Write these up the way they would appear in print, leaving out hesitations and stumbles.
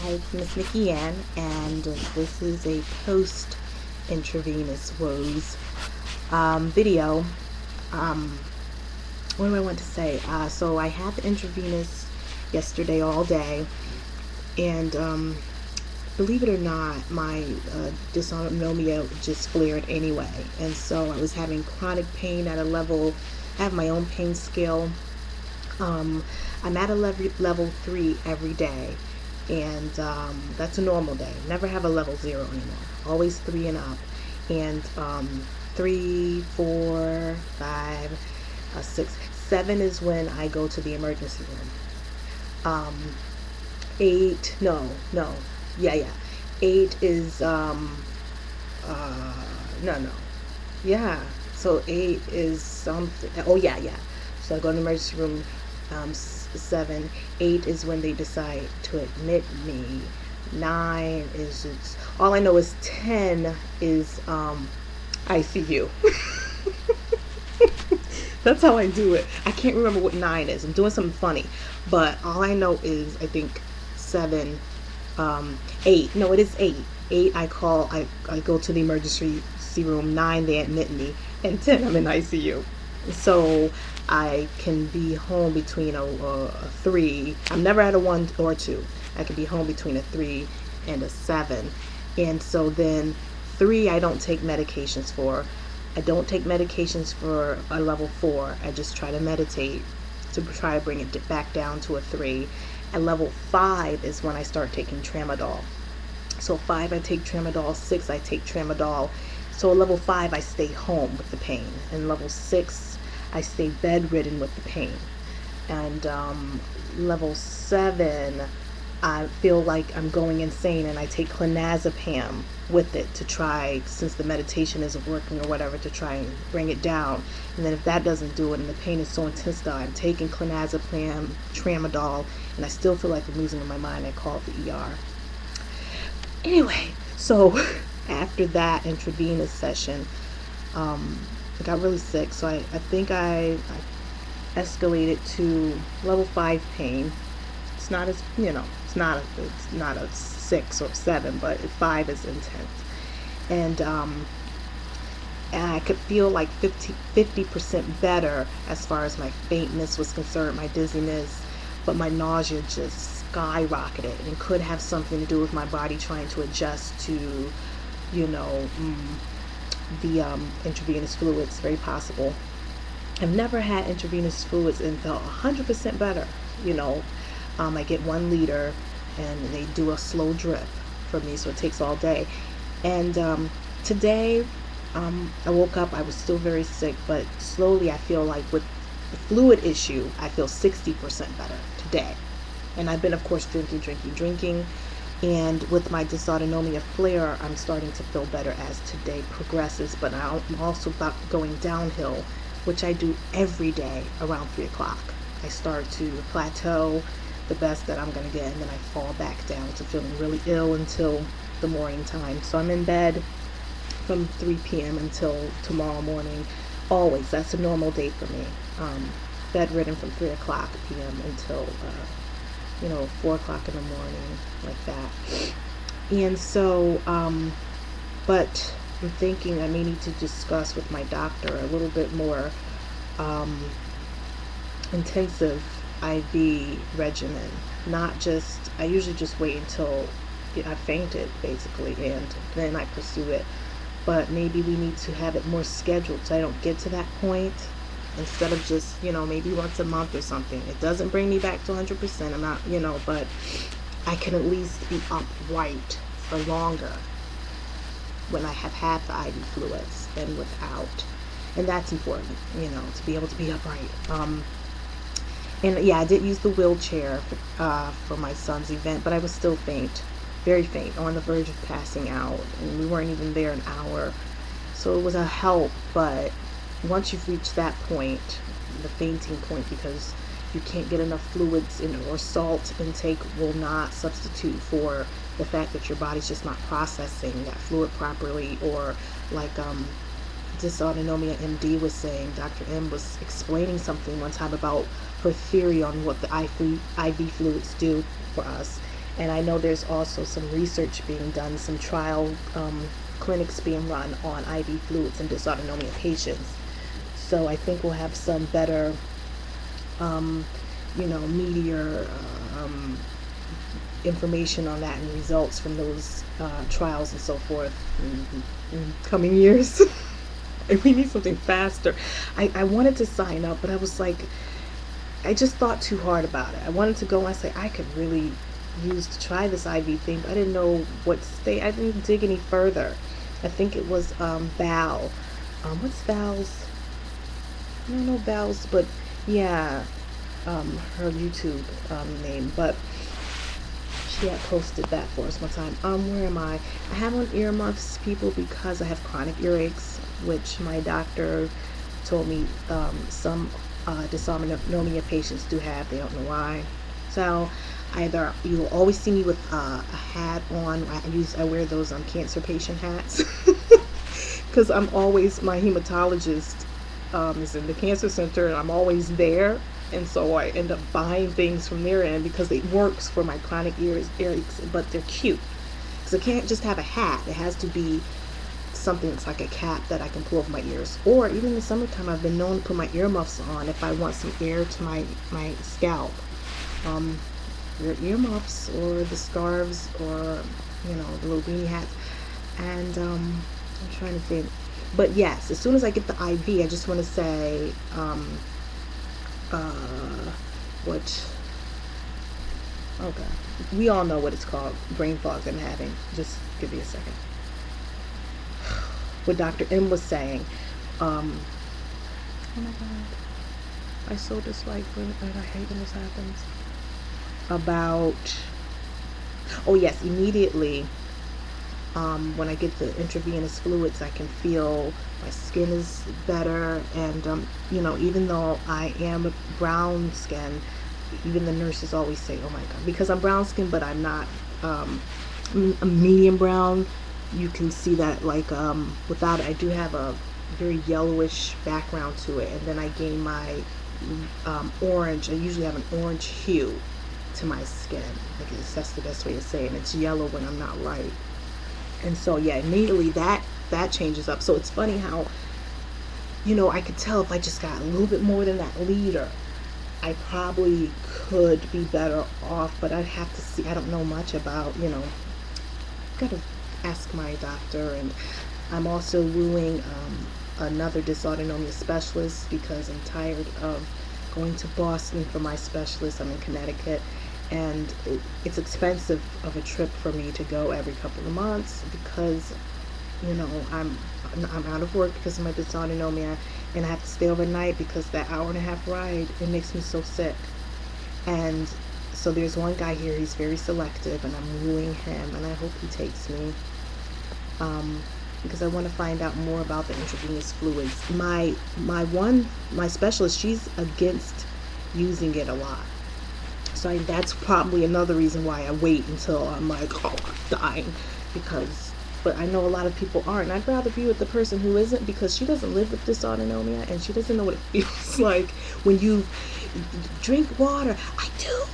Hi, it's MissNikkiAnn, and this is a post-intravenous woes video. Um, what do I want to say? So I had the intravenous yesterday all day, and believe it or not, my dysautonomia just flared anyway, and so I was having chronic pain at a level. I have my own pain scale. Um, I'm at a level 3 every day, and that's a normal day. Never have a level 0 anymore. Always 3 and up. And 3, 4, 5, 6, 7 is when I go to the emergency room. 8, no, yeah. 8 is no, yeah. So 8 is something. Oh yeah. So I go to the emergency room. 7, 8 is when they decide to admit me. 9 is it's all I know is 10 is ICU. That's how I do it. I can't remember what 9 is. I'm doing something funny, but all I know is I think 7, 8. No, it is 8. 8 I call. I go to the emergency room. 9 they admit me, and 10 I'm in ICU. So I can be home between a 3. I'm never at a 1 or 2. I can be home between a 3 and a 7. And so then 3 I don't take medications for. I don't take medications for a level 4. I just try to meditate to try to bring it back down to a 3. At level 5 is when I start taking tramadol. So 5 I take tramadol, 6 I take tramadol. So at level 5 I stay home with the pain. And level 6 I stay bedridden with the pain. And level 7 I feel like I'm going insane, and I take clonazepam with it to try, since the meditation isn't working or whatever, to try and bring it down. And then if that doesn't do it and the pain is so intense that I'm taking clonazepam, tramadol, and I still feel like I'm losing my mind, I call it the ER. Anyway, so after that intravenous session, I got really sick, so I think I escalated to level 5 pain. It's not as, it's not a 6 or 7, but 5 is intense. And I could feel like 50% better as far as my faintness was concerned, my dizziness, but my nausea just skyrocketed, and could have something to do with my body trying to adjust to, the intravenous fluids. Very possible. I've never had intravenous fluids and felt 100% better. I get 1 liter, and they do a slow drip for me, so it takes all day. And today, I woke up, I was still very sick, but slowly I feel like with the fluid issue, I feel 60% better today. And I've been, of course, drinking. And with my dysautonomia flare, I'm starting to feel better as today progresses. But I'm also about going downhill, which I do every day around 3 o'clock. I start to plateau the best that I'm going to get, and then I fall back down to feeling really ill until the morning time. So I'm in bed from 3 p.m. until tomorrow morning. Always. That's a normal day for me. Bedridden from 3 o'clock p.m. until 4 o'clock in the morning, like that. And so, but I'm thinking I may need to discuss with my doctor a little bit more intensive IV regimen. Not just, I usually just wait until I fainted, basically, and then I pursue it. But maybe we need to have it more scheduled so I don't get to that point, instead of just, maybe once a month or something. It doesn't bring me back to 100%. I'm not, but I can at least be upright for longer when I have had the IV fluids than without. And that's important, to be able to be upright. And yeah, I did use the wheelchair for my son's event, but I was still faint, very faint, on the verge of passing out. And we weren't even there an hour. So it was a help, but once you've reached that point, the fainting point, because you can't get enough fluids or salt intake will not substitute for the fact that your body's just not processing that fluid properly. Or like dysautonomia MD was saying, Dr. M was explaining something one time about her theory on what the IV fluids do for us. And I know there's also some research being done, some trial clinics being run on IV fluids in dysautonomia patients. So I think we'll have some better, meatier information on that and results from those trials and so forth in coming years. We need something faster. I wanted to sign up, but I was like, I just thought too hard about it. I wanted to go and say I could really use to try this IV thing, but I didn't know what state. I didn't dig any further. I think it was Val. What's Val's? I don't know Val's, but yeah, her YouTube name. But she had posted that for us one time. Where am I? I have on earmuffs, people, because I have chronic earaches, which my doctor told me some dysautonomia patients do have. They don't know why. So either you will always see me with a hat on. I wear those cancer patient hats because I'm always, my hematologist is in the cancer center, and I'm always there. And so I end up buying things from their end because it works for my chronic earaches, but they're cute. Because I can't just have a hat. It has to be something that's like a cap that I can pull over my ears. Or even in the summertime, I've been known to put my earmuffs on if I want some air to my scalp. Your earmuffs or the scarves or, the little beanie hats. And I'm trying to think. But yes, as soon as I get the IV, I just want to say, okay, we all know what it's called, brain fog that I'm having. Just give me a second. What Dr. M was saying, oh my God, I so dislike and I hate when this happens. About, oh yes, immediately, when I get the intravenous fluids, I can feel my skin is better, and even though I am a brown skin, even the nurses always say, oh my God, because I'm brown skin, but I'm not a medium brown. You can see that, like, without it, I do have a very yellowish background to it, and then I gain my orange. I usually have an orange hue to my skin. I guess that's the best way to say it. And it's yellow when I'm not right. And so yeah, immediately that changes up. So it's funny how, I could tell if I just got a little bit more than that liter, I probably could be better off, but I'd have to see. I don't know much about, gotta ask my doctor. And I'm also wooing another dysautonomia specialist because I'm tired of going to Boston for my specialist. I'm in Connecticut, and it's expensive of a trip for me to go every couple of months because I'm out of work because of my dysautonomia, and I have to stay overnight because that hour-and-a-half ride, it makes me so sick. And so there's one guy here, he's very selective, and I'm wooing him, and I hope he takes me because I want to find out more about the intravenous fluids. My specialist, she's against using it a lot. So that's probably another reason why I wait until I'm like, oh, I'm dying. But I know a lot of people aren't. And I'd rather be with the person who isn't, because she doesn't live with dysautonomia and she doesn't know what it feels like when you drink water. I do.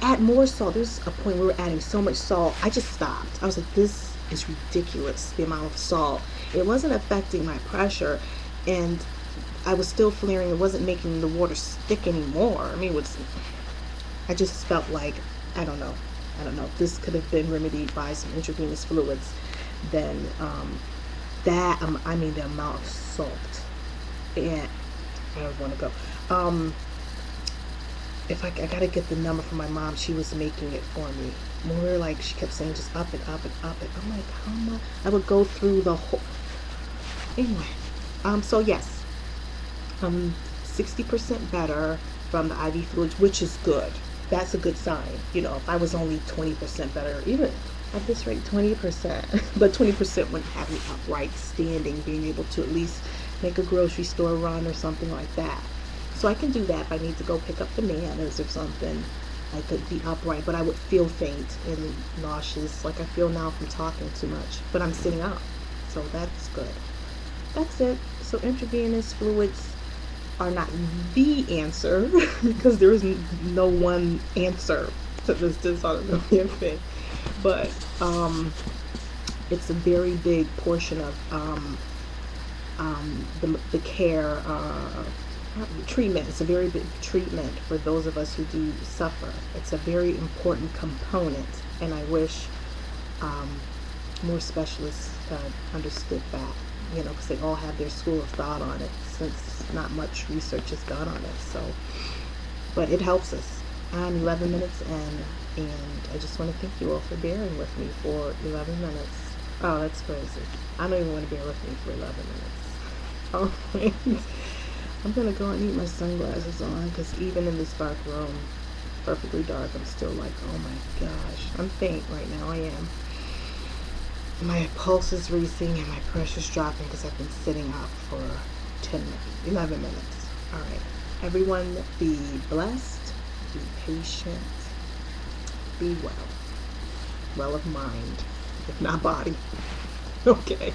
Add more salt. There's a point where we were adding so much salt. I just stopped. I was like, this is ridiculous, the amount of salt. It wasn't affecting my pressure, and I was still flaring. It wasn't making the water stick anymore. I mean, I just felt like, I don't know, if this could have been remedied by some intravenous fluids, then the amount of salt, and I don't want to go. If I gotta get the number from my mom. She was making it for me. More like, she kept saying just up and up and up, and I'm like, how much? I would go through the whole, anyway. So yes, 60% better from the IV fluids, which is good. That's a good sign. If I was only 20% better, even at this rate, 20%, but 20% wouldn't have me upright, standing, being able to at least make a grocery store run or something like that. So I can do that. If I need to go pick up bananas or something, I could be upright, but I would feel faint and nauseous like I feel now from talking too much. But I'm sitting up, so that's good. That's it. So intravenous fluids are not the answer because there is no one answer This dysautonomia thing. But it's a very big portion of the care treatment. It's a very big treatment for those of us who do suffer. It's a very important component, and I wish more specialists understood that, because they all have their school of thought on it, since not much research is done on it. So, but it helps us. I'm 11 minutes in, and I just want to thank you all for bearing with me for 11 minutes. Oh, that's crazy. I don't even want to bear with me for 11 minutes. Oh, I'm going to go and need my sunglasses on, because even in this dark room, perfectly dark, I'm still like, oh my gosh. I'm faint right now, I am. My pulse is racing and my pressure's dropping because I've been sitting up for 11 minutes. All right. Everyone be blessed, be patient, be well. Well of mind, if not body. Okay.